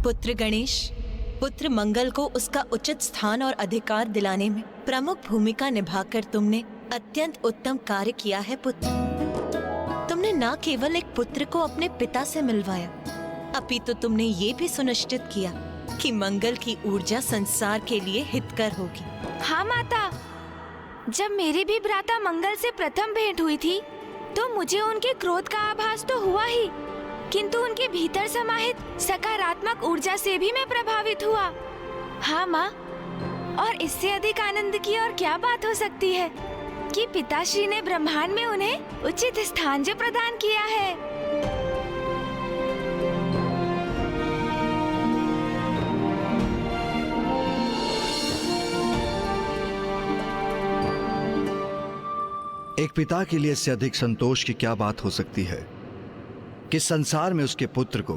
पुत्र गणेश, पुत्र मंगल को उसका उचित स्थान और अधिकार दिलाने में प्रमुख भूमिका निभाकर तुमने अत्यंत उत्तम कार्य किया है पुत्र। तुमने न केवल एक पुत्र को अपने पिता से मिलवाया, अपितु तुमने ये भी सुनिश्चित किया कि मंगल की ऊर्जा संसार के लिए हितकर होगी। हाँ माता, जब मेरी भी भ्राता मंगल से प्रथम भेंट हुई थी तो मुझे उनके क्रोध का आभास तो हुआ ही, किंतु उनके भीतर समाहित सकारात्मक ऊर्जा से भी मैं प्रभावित हुआ। हाँ माँ, और इससे अधिक आनंद की और क्या बात हो सकती है कि पिताश्री ने ब्रह्मांड में उन्हें उचित स्थान जो प्रदान किया है। एक पिता के लिए इससे अधिक संतोष की क्या बात हो सकती है कि संसार में उसके पुत्र को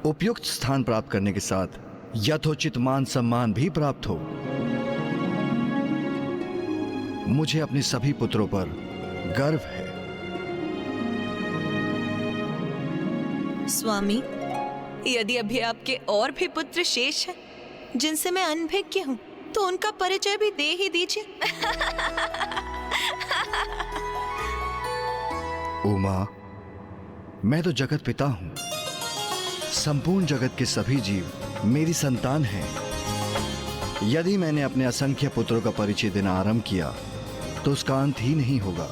उपयुक्त स्थान प्राप्त करने के साथ यथोचित मान सम्मान भी प्राप्त हो। मुझे अपने सभी पुत्रों पर गर्व है। स्वामी, यदि अभी आपके और भी पुत्र शेष हैं जिनसे मैं अनभिज्ञ हूँ तो उनका परिचय भी दे ही दीजिए। उमा, मैं तो जगत पिता हूं। संपूर्ण जगत के सभी जीव मेरी संतान हैं। यदि मैंने अपने असंख्य पुत्रों का परिचय देना आरंभ किया तो उसका अंत ही नहीं होगा,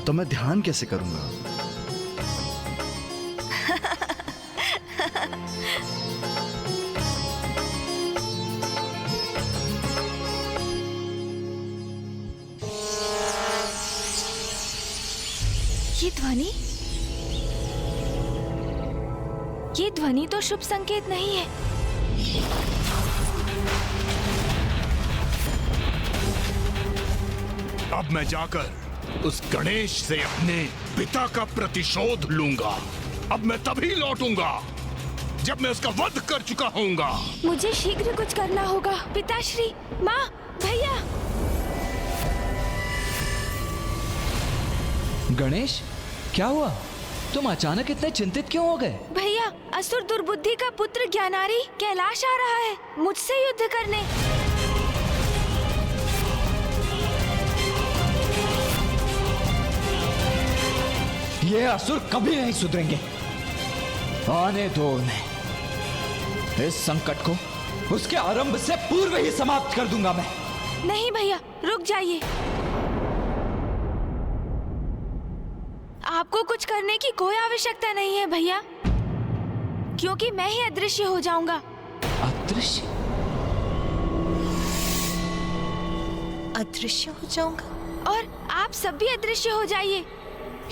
तो मैं ध्यान कैसे करूंगा? ये ध्वनि तो शुभ संकेत नहीं है। अब मैं जाकर उस गणेश से अपने पिता का प्रतिशोध लूंगा। अब मैं तभी लौटूंगा जब मैं उसका वध कर चुका होऊंगा। मुझे शीघ्र कुछ करना होगा। पिताश्री, माँ, भैया। गणेश, क्या हुआ? तुम अचानक इतने चिंतित क्यों हो गए? भैया, असुर दुर्बुद्धि का पुत्र ज्ञानारी कैलाश आ रहा है मुझसे युद्ध करने। ये असुर कभी नहीं सुधरेंगे। आने दो उन्हें। इस संकट को उसके आरंभ से पूर्व ही समाप्त कर दूंगा मैं। नहीं भैया, रुक जाइए। आपको कुछ करने की कोई आवश्यकता नहीं है भैया, क्योंकि मैं ही अदृश्य हो जाऊंगा। अदृश्य? अदृश्य हो जाऊंगा? और आप सब भी अदृश्य हो जाइए।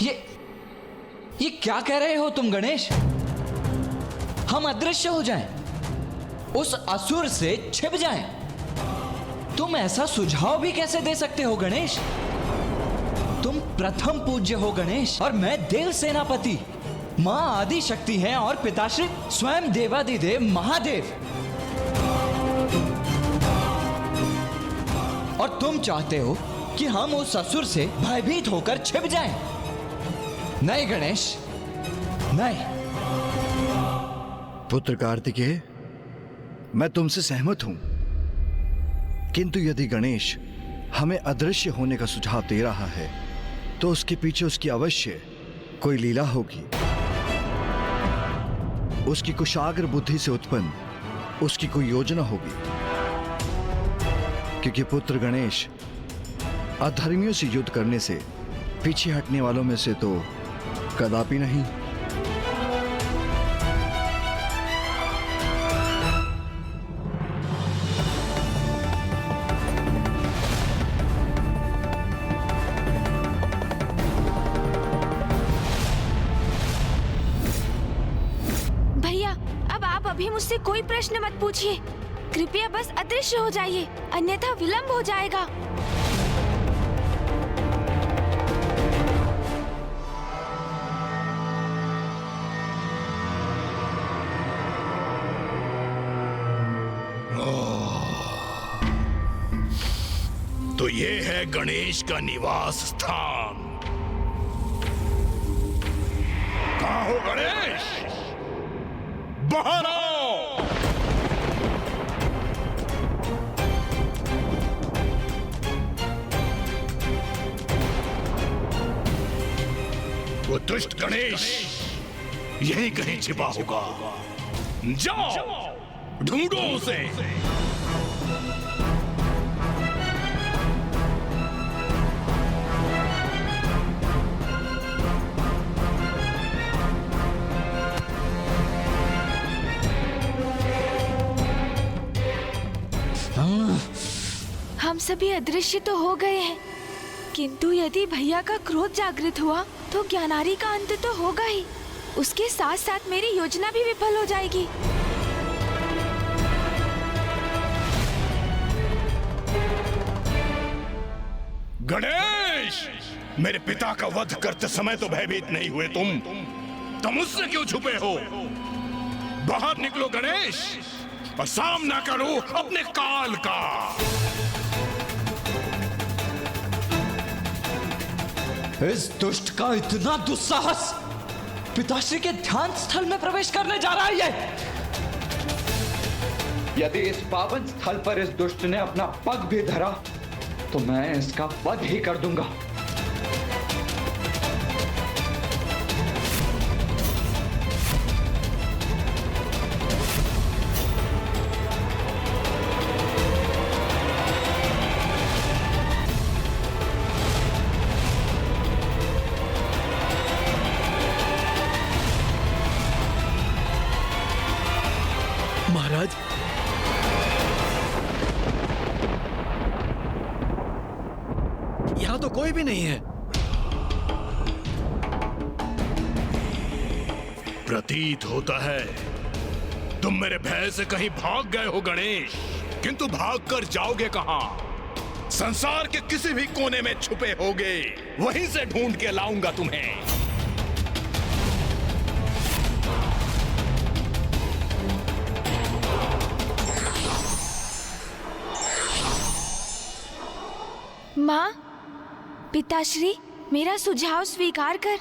ये क्या कह रहे हो तुम गणेश? हम अदृश्य हो जाएं? उस असुर से छिप जाएं? तुम ऐसा सुझाव भी कैसे दे सकते हो गणेश? तुम प्रथम पूज्य हो गणेश, और मैं देव सेनापति। मां आदि शक्ति है और पिताश्री स्वयं देवादिदेव महादेव। और तुम चाहते हो कि हम उस असुर से भयभीत होकर छिप जाएं? नहीं गणेश, नहीं। पुत्र कार्तिकेय, मैं तुमसे सहमत हूं, किंतु यदि गणेश हमें अदृश्य होने का सुझाव दे रहा है तो उसके पीछे उसकी अवश्य कोई लीला होगी। उसकी कुशाग्र बुद्धि से उत्पन्न उसकी कोई योजना होगी, क्योंकि पुत्र गणेश अधर्मियों से युद्ध करने से पीछे हटने वालों में से तो कदापि नहीं। अभी मुझसे कोई प्रश्न मत पूछिए। कृपया बस अदृश्य हो जाइए, अन्यथा विलंब हो जाएगा। तो ये है गणेश का निवास स्थान। कहाँ हो गणेश? बाहर आओ। दुष्ट गणेश यहीं कहीं छिपा होगा। जाओ ढूंढो उसे। हम सभी अदृश्य तो हो गए हैं, किंतु यदि भैया का क्रोध जागृत हुआ तो ज्ञानारी का अंत तो होगा ही। उसके साथ साथ मेरी योजना भी विफल हो जाएगी। गणेश, मेरे पिता का वध करते समय तो भयभीत नहीं हुए तुम मुझसे क्यों छुपे हो? बाहर निकलो गणेश और सामना करो अपने काल का। इस दुष्ट का इतना दुस्साहस पिताश्री के ध्यान स्थल में प्रवेश करने जा रहा है ये। यदि इस पावन स्थल पर इस दुष्ट ने अपना पग भी धरा तो मैं इसका वध ही कर दूंगा। महाराज, यहां तो कोई भी नहीं है। प्रतीत होता है तुम मेरे भय से कहीं भाग गए हो गणेश, किंतु भाग कर जाओगे कहां? संसार के किसी भी कोने में छुपे होगे, वहीं से ढूंढ के लाऊंगा तुम्हें। माँ, पिताश्री, मेरा सुझाव स्वीकार कर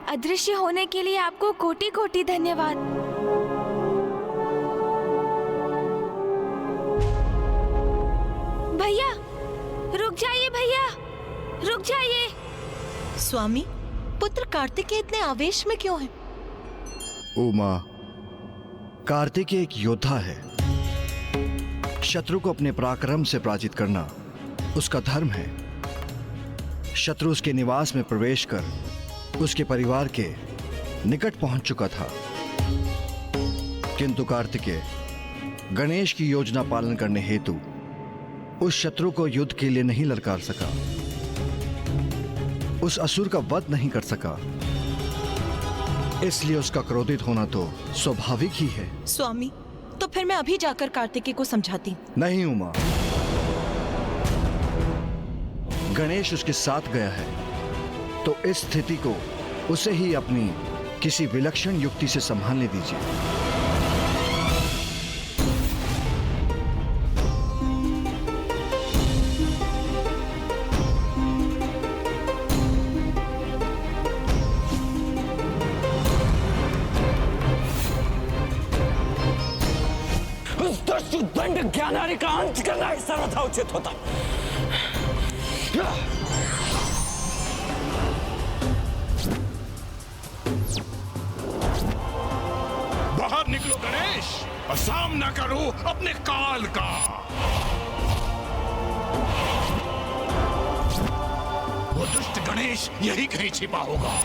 अदृश्य होने के लिए आपको कोटि कोटि धन्यवाद। भैया, रुक जाइए भैया, रुक जाइए। स्वामी, पुत्र कार्तिकेय इतने आवेश में क्यों है? उमा, कार्तिकेय एक योद्धा है। शत्रु को अपने पराक्रम से पराजित करना उसका धर्म है। शत्रु उसके निवास में प्रवेश कर उसके परिवार के निकट पहुंच चुका था, किंतु कार्तिकेय गणेश की योजना पालन करने हेतु उस शत्रु को युद्ध के लिए नहीं ललकार सका, उस असुर का वध नहीं कर सका। इसलिए उसका क्रोधित होना तो स्वाभाविक ही है। स्वामी, तो फिर मैं अभी जाकर कार्तिकेय को समझाती हूँ। नहीं उमा, गणेश उसके साथ गया है, तो इस स्थिति को उसे ही अपनी किसी विलक्षण युक्ति से संभालने दीजिए। उस दुष्ट दंड ज्ञानारी का अंत करना ही सर्वथा उचित होता। बाहर निकलो गणेश और सामना करो अपने काल का। वो दुष्ट गणेश यही कहीं छिपा होगा।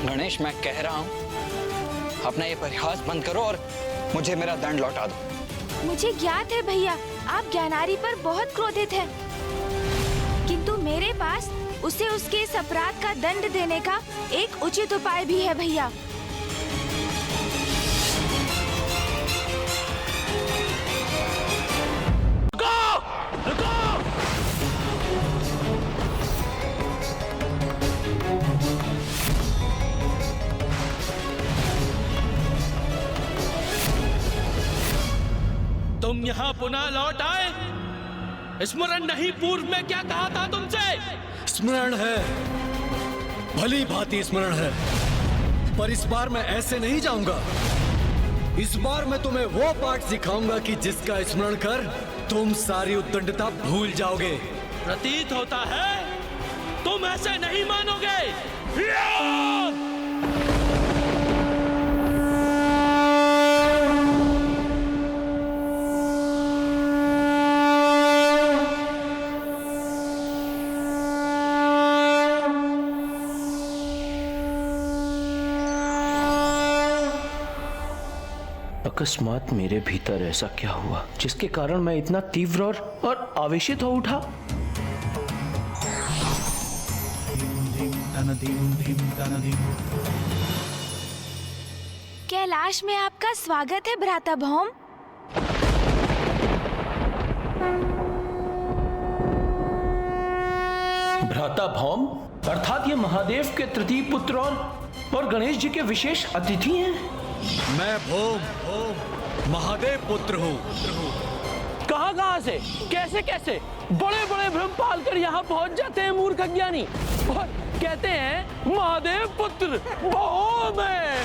गणेश, मैं कह रहा हूं अपना ये परिहास बंद करो और मुझे मेरा दंड लौटा दो। मुझे ज्ञात है भैया, आप ज्ञानारी पर बहुत क्रोधित हैं, किंतु मेरे पास उसे उसके इस अपराध का दंड देने का एक उचित उपाय भी है भैया। तुम यहाँ पुनः लौट आए। स्मरण नहीं पूर्व में क्या कहा था तुमसे? स्मरण है, भली भांति स्मरण है, पर इस बार मैं ऐसे नहीं जाऊंगा। इस बार मैं तुम्हें वो पाठ सिखाऊंगा कि जिसका स्मरण कर तुम सारी उद्दंडता भूल जाओगे। प्रतीत होता है तुम ऐसे नहीं मानोगे। अकस्मात मेरे भीतर ऐसा क्या हुआ जिसके कारण मैं इतना तीव्र और आवेशित हो उठा? कैलाश में आपका स्वागत है भ्राता भौम। भ्राता भौम अर्थात ये महादेव के तृतीय पुत्र और गणेश जी के विशेष अतिथि हैं। मैं भौम महादेव पुत्र हूँ। कहाँ से कैसे कैसे बड़े बड़े भ्रम पाल कर यहाँ पहुँच जाते हैं मूर्ख अज्ञानी, और कहते हैं महादेव पुत्र भौम है।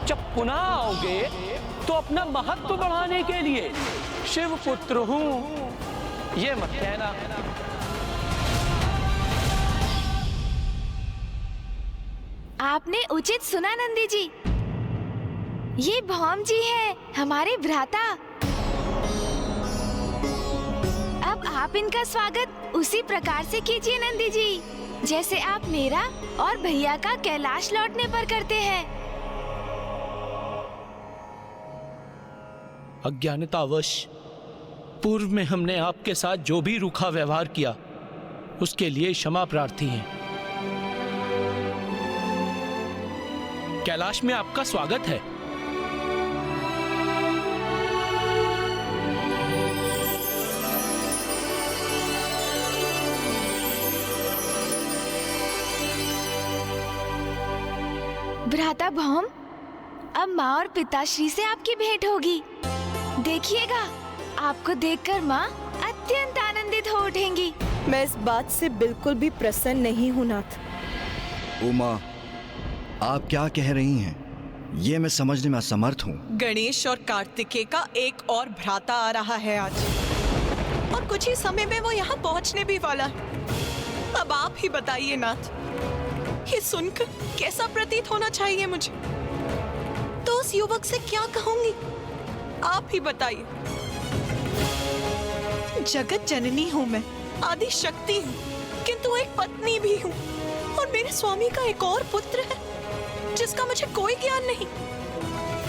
जब पुनः आओगे तो अपना महत्व बढ़ाने के लिए शिव पुत्र हूँ ये मत कहना। आपने उचित सुना नंदी जी, ये भौम जी है हमारे भ्राता। अब आप इनका स्वागत उसी प्रकार से कीजिए नंदी जी, जैसे आप मेरा और भैया का कैलाश लौटने पर करते हैं। अज्ञानतावश पूर्व में हमने आपके साथ जो भी रूखा व्यवहार किया उसके लिए क्षमा प्रार्थी हैं। कैलाश में आपका स्वागत है। भ्राता भौम, अब माँ और पिताश्री से आपकी भेंट होगी। देखिएगा, आपको देखकर माँ अत्यंत आनंदित हो उठेंगी। मैं इस बात से बिल्कुल भी प्रसन्न नहीं हूँ नाथ। उमा, आप क्या कह रही हैं? ये मैं समझने में असमर्थ हूँ। गणेश और कार्तिकेय का एक और भ्राता आ रहा है आज, और कुछ ही समय में वो यहाँ पहुँचने भी वाला है। अब आप ही बताइए नाथ, ये सुनकर कैसा प्रतीत होना चाहिए मुझे? तो उस युवक से क्या कहूंगी, आप ही बताइए। जगत जननी हूँ मैं, आदि शक्ति हूँ, किंतु एक पत्नी भी हूँ, और मेरे स्वामी का एक और पुत्र है जिसका मुझे कोई ज्ञान नहीं।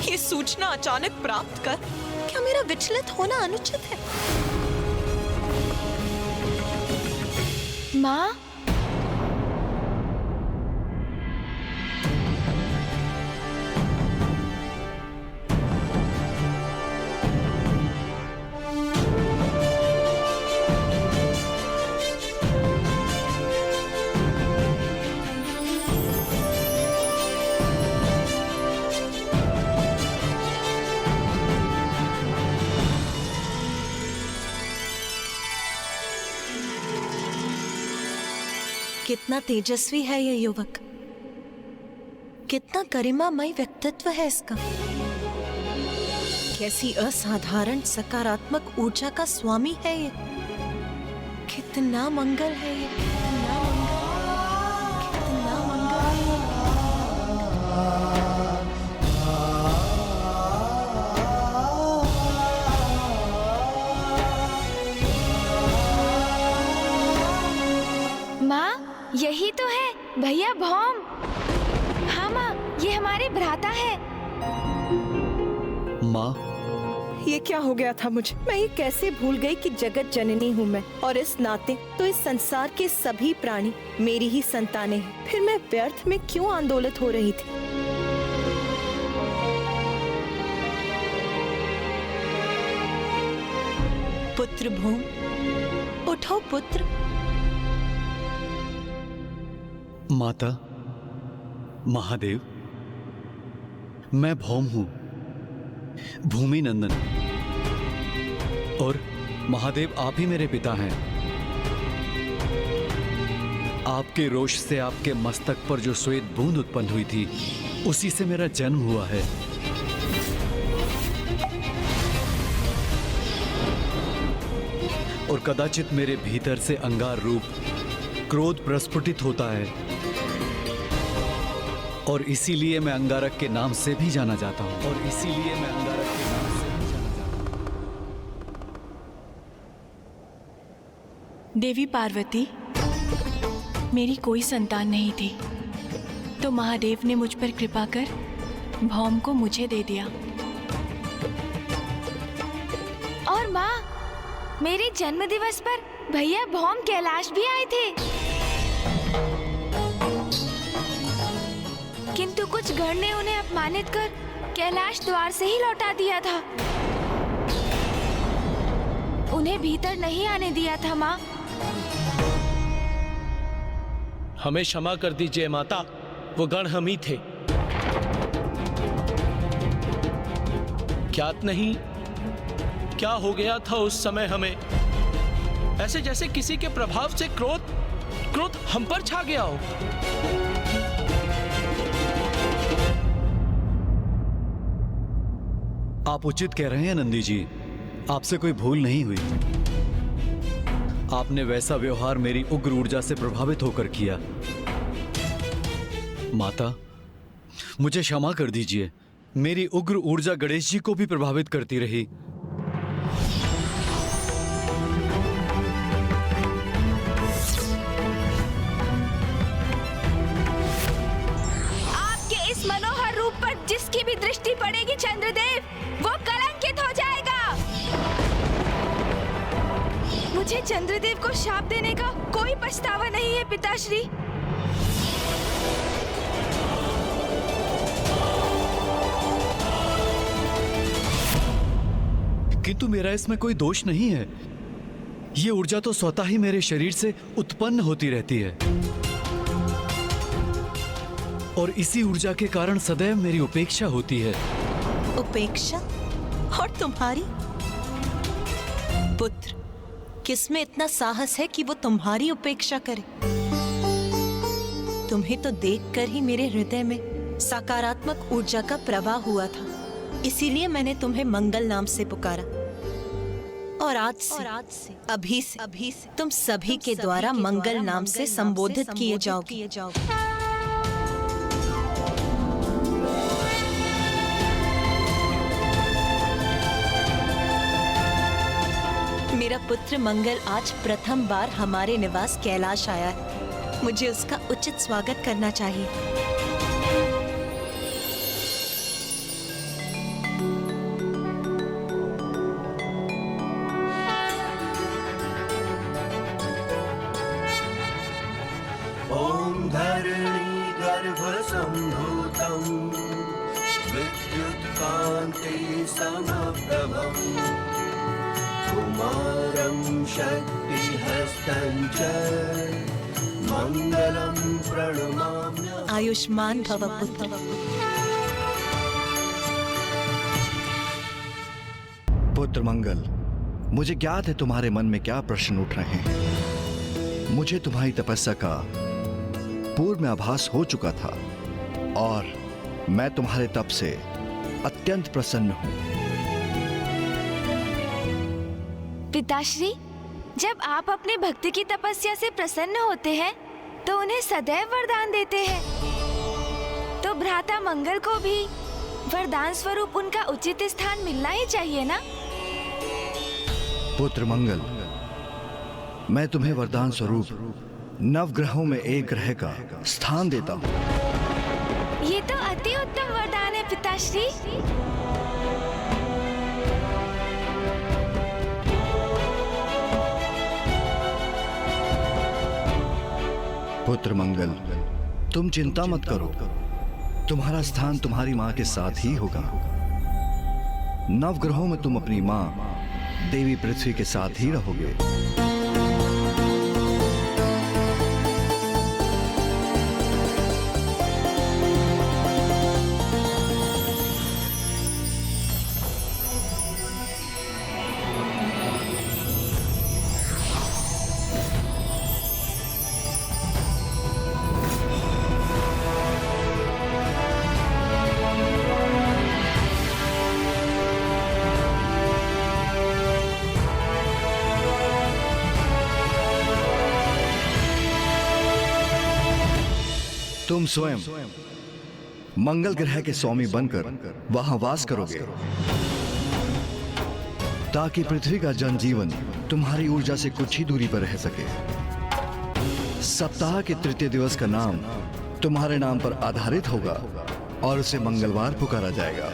ये सूचना अचानक प्राप्त कर क्या मेरा विचलित होना अनुचित है? माँ, कितना तेजस्वी है ये युवक, कितना गरिमामय व्यक्तित्व है इसका। कैसी असाधारण सकारात्मक ऊर्जा का स्वामी है ये। कितना मंगल है ये, कितना मंगल, कितना मंगल। माँ, यही तो है भैया भौम। हाँ माँ, ये हमारे भ्राता है। माँ, ये क्या हो गया था मुझे? मैं ये कैसे भूल गई कि जगत जननी हूँ मैं, और इस नाते तो इस संसार के सभी प्राणी मेरी ही संतानें हैं। फिर मैं व्यर्थ में क्यों आंदोलित हो रही थी? पुत्र भूम, उठो पुत्र। माता, महादेव, मैं भौम हूँ, भूमि नंदन। और महादेव, आप ही मेरे पिता हैं। आपके रोष से आपके मस्तक पर जो श्वेत बूंद उत्पन्न हुई थी, उसी से मेरा जन्म हुआ है। और कदाचित मेरे भीतर से अंगार रूप क्रोध प्रस्फुटित होता है, और इसीलिए मैं अंगारक के नाम से भी जाना जाता हूं। देवी पार्वती, मेरी कोई संतान नहीं थी, तो महादेव ने मुझ पर कृपा कर भौम को मुझे दे दिया। और माँ, मेरे जन्म दिवस पर भैया भौम कैलाश भी आए थे, किंतु कुछ गण ने उन्हें अपमानित कर कैलाश द्वार से ही लौटा दिया था। उन्हें भीतर नहीं आने दिया था माँ। हमें क्षमा कर दीजिए माता, वो गण हम ही थे। ज्ञात नहीं क्या हो गया था उस समय हमें, ऐसे जैसे किसी के प्रभाव से क्रोध हम पर छा गया हो। आप उचित कह रहे हैं नंदी जी, आपसे कोई भूल नहीं हुई। आपने वैसा व्यवहार मेरी उग्र ऊर्जा से प्रभावित होकर किया। माता, मुझे क्षमा कर दीजिए। मेरी उग्र ऊर्जा गणेश जी को भी प्रभावित करती रही। आपके इस मनोहर रूप पर जिसकी भी दृष्टि पड़ेगी चंद्रदेव, वो कलंकित हो जाएगा। मुझे चंद्रदेव को शाप देने का कोई पछतावा नहीं है पिताश्री। किंतु मेरा इसमें कोई दोष नहीं है। ये ऊर्जा तो स्वतः ही मेरे शरीर से उत्पन्न होती रहती है, और इसी ऊर्जा के कारण सदैव मेरी उपेक्षा होती है। उपेक्षा? और तुम्हारी? पुत्र, किसमें इतना साहस है कि वो तुम्हारी उपेक्षा करे? तुम्हें तो देखकर ही मेरे हृदय में सकारात्मक ऊर्जा का प्रवाह हुआ था, इसीलिए मैंने तुम्हें मंगल नाम से पुकारा। और आज से अभी से तुम सभी के द्वारा मंगल नाम से संबोधित किए जाओगे। मेरा पुत्र मंगल आज प्रथम बार हमारे निवास कैलाश आया है। मुझे उसका उचित स्वागत करना चाहिए। ओम धरणी गर्भ संभूतं विद्युत कांति समप्रभं कुमारं शक्तिहस्तं च मंगलं प्रणमाम्यहम्। आयुष्मान भव पुत्र। पुत्र मंगल, मुझे ज्ञात है तुम्हारे मन में क्या प्रश्न उठ रहे हैं। मुझे तुम्हारी तपस्या का पूर्व में आभास हो चुका था, और मैं तुम्हारे तप से अत्यंत प्रसन्न हूं। पिताश्री, जब आप अपनी भक्ति की तपस्या से प्रसन्न होते हैं तो उन्हें सदैव वरदान देते हैं, तो भ्राता मंगल को भी वरदान स्वरूप उनका उचित स्थान मिलना ही चाहिए ना? पुत्र मंगल, मैं तुम्हें वरदान स्वरूप नवग्रहों में एक ग्रह का स्थान देता हूं। ये तो अति उत्तम वरदान है पिताश्री। पुत्र मंगल, तुम चिंता मत करो, तुम्हारा स्थान तुम्हारी मां के साथ ही होगा। नवग्रहों में तुम अपनी मां देवी पृथ्वी के साथ ही रहोगे। तुम स्वयं मंगल ग्रह के स्वामी बनकर वहां वास करोगे, ताकि पृथ्वी का जनजीवन तुम्हारी ऊर्जा से कुछ ही दूरी पर रह सके। सप्ताह के तृतीय दिवस का नाम तुम्हारे नाम पर आधारित होगा और उसे मंगलवार पुकारा जाएगा।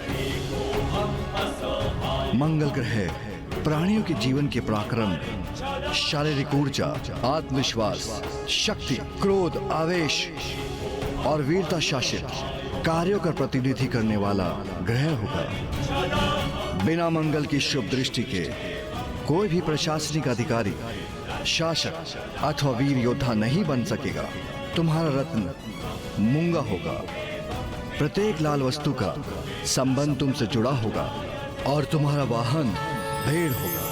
मंगल ग्रह प्राणियों के जीवन के पराक्रम, शारीरिक ऊर्जा, आत्मविश्वास, शक्ति, क्रोध, आवेश और वीरता शासित कार्यों का प्रतिनिधि करने वाला ग्रह होगा। बिना मंगल की शुभ दृष्टि के कोई भी प्रशासनिक अधिकारी, शासक अथवा वीर योद्धा नहीं बन सकेगा। तुम्हारा रत्न मूंगा होगा। प्रत्येक लाल वस्तु का संबंध तुमसे जुड़ा होगा और तुम्हारा वाहन भेड़ होगा।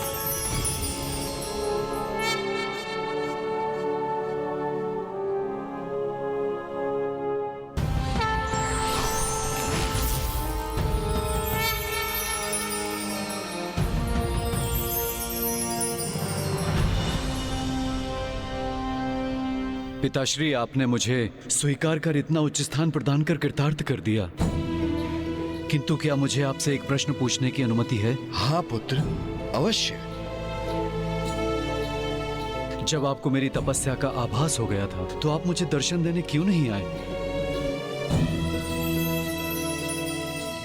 पिताश्री, आपने मुझे स्वीकार कर इतना उच्च स्थान प्रदान कर कृतार्थ कर दिया, किंतु क्या मुझे आपसे एक प्रश्न पूछने की अनुमति है? हाँ पुत्र, अवश्य। जब आपको मेरी तपस्या का आभास हो गया था तो आप मुझे दर्शन देने क्यों नहीं आए?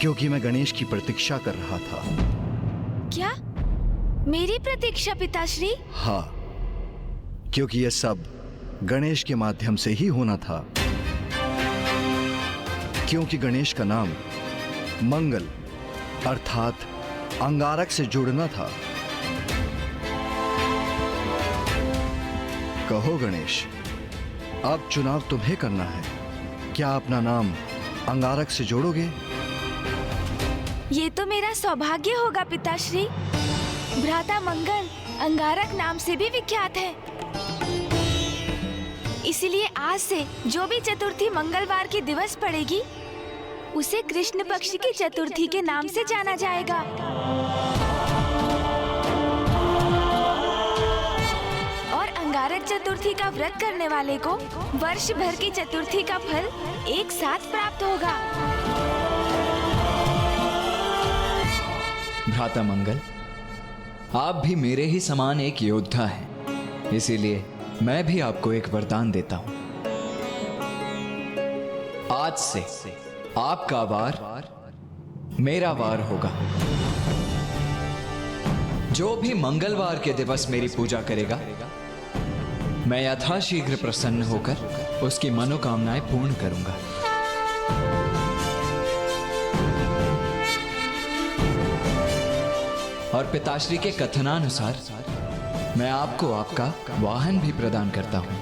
क्योंकि मैं गणेश की प्रतीक्षा कर रहा था। क्या मेरी प्रतीक्षा पिताश्री? हाँ, क्योंकि यह सब गणेश के माध्यम से ही होना था। क्योंकि गणेश का नाम मंगल अर्थात अंगारक से जुड़ना था। कहो गणेश, अब चुनाव तुम्हें करना है। क्या अपना नाम अंगारक से जोड़ोगे? ये तो मेरा सौभाग्य होगा पिताश्री। भ्राता मंगल अंगारक नाम से भी विख्यात है। इसीलिए आज से जो भी चतुर्थी मंगलवार की दिवस पड़ेगी उसे कृष्ण पक्ष की चतुर्थी के नाम से जाना जाएगा। और अंगारक चतुर्थी का व्रत करने वाले को वर्ष भर की चतुर्थी का फल एक साथ प्राप्त होगा। भ्राता मंगल, आप भी मेरे ही समान एक योद्धा हैं, इसीलिए मैं भी आपको एक वरदान देता हूं। आज से आपका वार मेरा वार होगा। जो भी मंगलवार के दिवस मेरी पूजा करेगा, मैं यथाशीघ्र प्रसन्न होकर उसकी मनोकामनाएं पूर्ण करूंगा। और पिताश्री के कथनानुसार मैं आपको आपका वाहन भी प्रदान करता हूं।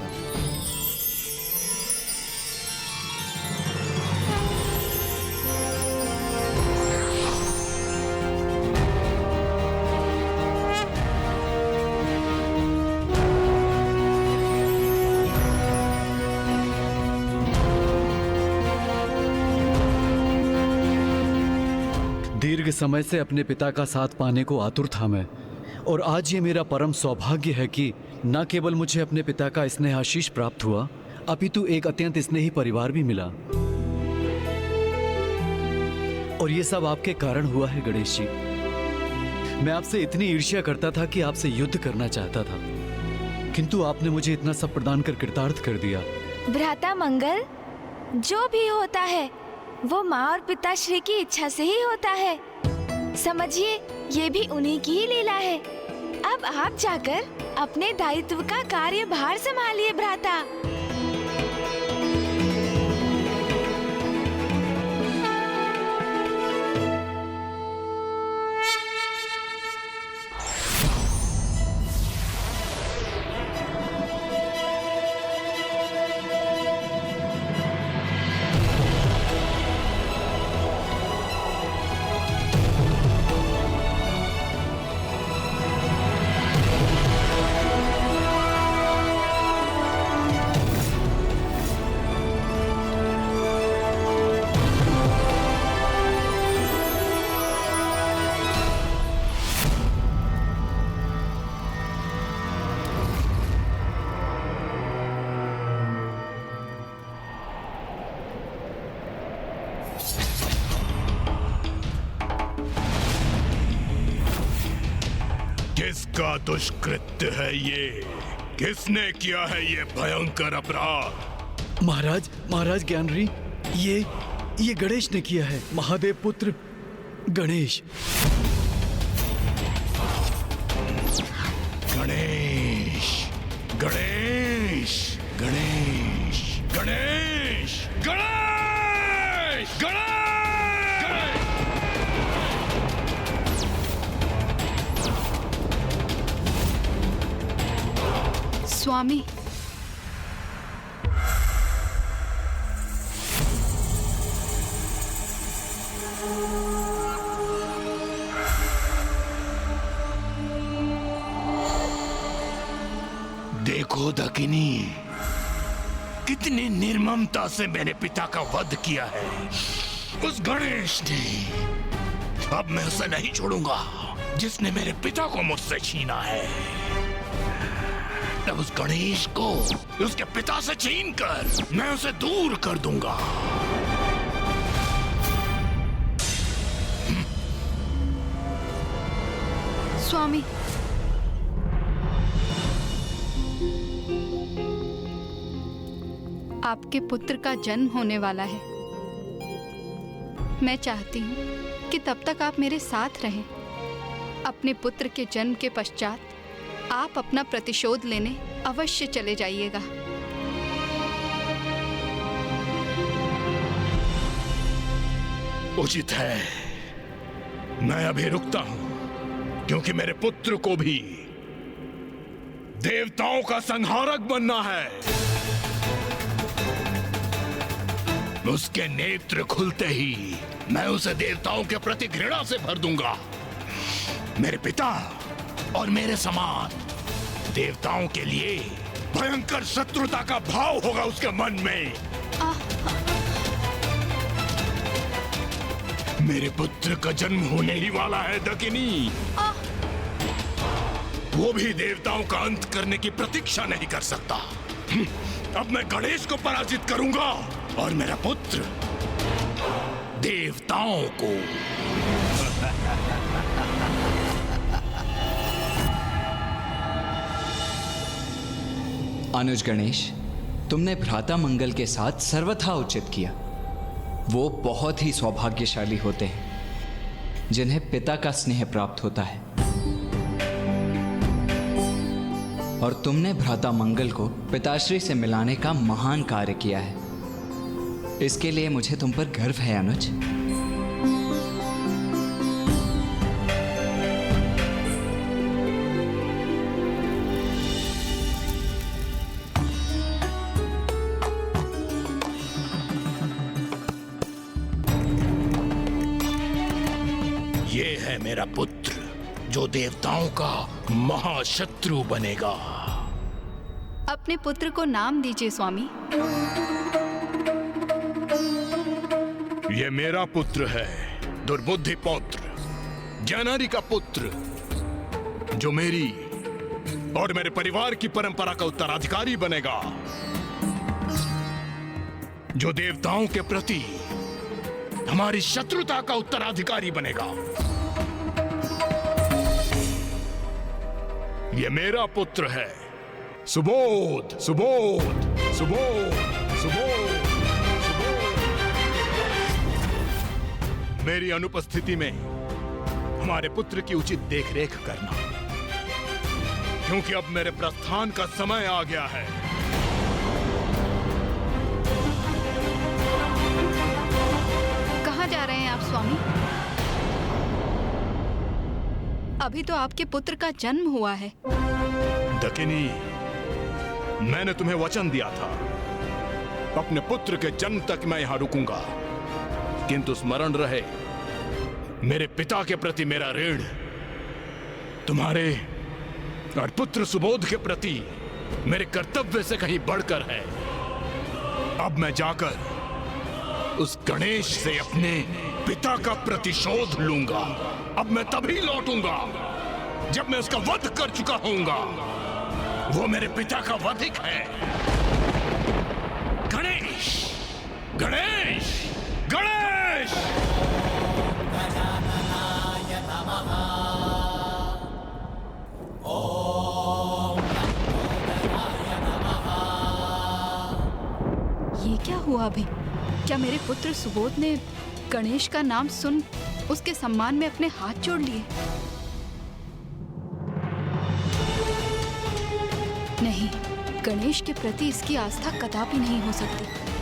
दीर्घ समय से अपने पिता का साथ पाने को आतुर था मैं, और आज ये मेरा परम सौभाग्य है कि न केवल मुझे अपने पिता का स्नेह आशीष प्राप्त हुआ, अपितु एक अत्यंत स्नेही परिवार भी मिला। और ये सब आपके कारण हुआ है गणेश जी। मैं आपसे इतनी ईर्ष्या करता था कि आपसे युद्ध करना चाहता था, किंतु आपने मुझे इतना सब प्रदान कर कृतार्थ कर दिया। भ्राता मंगल, जो भी होता है वो माँ और पिताश्री की इच्छा से ही होता है। समझिए, ये भी उन्हीं की ही लीला है। अब आप जाकर अपने दायित्व का कार्यभार संभालिए भ्राता। किसका दुष्कृत्य है ये? किसने किया है ये भयंकर अपराध? महाराज ज्ञानरी, ये गणेश ने किया है। महादेव पुत्र गणेश। गणेश गणेश गणेश गणेश गणेश गणेश। स्वामी, देखो दकिनी, कितनी निर्ममता से मेरे पिता का वध किया है उस गणेश ने। अब मैं उसे नहीं छोड़ूंगा जिसने मेरे पिता को मुझसे छीना है। अब उस गणेश को उसके पिता से छीनकर मैं उसे दूर कर दूंगा। स्वामी, आपके पुत्र का जन्म होने वाला है। मैं चाहती हूँ कि तब तक आप मेरे साथ रहें। अपने पुत्र के जन्म के पश्चात आप अपना प्रतिशोध लेने अवश्य चले जाइएगा। उचित है, मैं अभी रुकता हूं, क्योंकि मेरे पुत्र को भी देवताओं का संहारक बनना है। उसके नेत्र खुलते ही मैं उसे देवताओं के प्रति घृणा से भर दूंगा। मेरे पिता और मेरे समान देवताओं के लिए भयंकर शत्रुता का भाव होगा उसके मन में। मेरे पुत्र का जन्म होने ही वाला है दकिनी। वो भी देवताओं का अंत करने की प्रतीक्षा नहीं कर सकता। अब मैं गणेश को पराजित करूंगा और मेरा पुत्र देवताओं को। अनुज गणेश, तुमने भ्राता मंगल के साथ सर्वथा उचित किया। वो बहुत ही सौभाग्यशाली होते हैं जिन्हें पिता का स्नेह प्राप्त होता है, और तुमने भ्राता मंगल को पिताश्री से मिलाने का महान कार्य किया है। इसके लिए मुझे तुम पर गर्व है अनुज। ये है मेरा पुत्र जो देवताओं का महाशत्रु बनेगा। अपने पुत्र को नाम दीजिए स्वामी। ये मेरा पुत्र है, दुर्बुद्धि पौत्र, ज्ञानारी का पुत्र, जो मेरी और मेरे परिवार की परंपरा का उत्तराधिकारी बनेगा, जो देवताओं के प्रति हमारी शत्रुता का उत्तराधिकारी बनेगा। ये मेरा पुत्र है, सुबोध सुबोध सुबोध सुबोध। मेरी अनुपस्थिति में हमारे पुत्र की उचित देखरेख करना, क्योंकि अब मेरे प्रस्थान का समय आ गया है। कहाँ जा रहे हैं आप स्वामी? अभी तो आपके पुत्र का जन्म हुआ है। दकिनी, मैंने तुम्हें वचन दिया था, अपने पुत्र के जन्म तक मैं यहां रुकूंगा, किंतु स्मरण रहे, मेरे पिता के प्रति मेरा ऋण तुम्हारे और पुत्र सुबोध के प्रति मेरे कर्तव्य से कहीं बढ़कर है। अब मैं जाकर उस गणेश से अपने पिता का प्रतिशोध लूंगा। अब मैं तभी लौटूंगा जब मैं उसका वध कर चुका होऊंगा। वो मेरे पिता का वधिक है। गणेश गणेश गणेश। हुआ अभी? क्या मेरे पुत्र सुबोध ने गणेश का नाम सुन उसके सम्मान में अपने हाथ जोड़ लिए? नहीं, गणेश के प्रति इसकी आस्था कदापि नहीं हो सकती।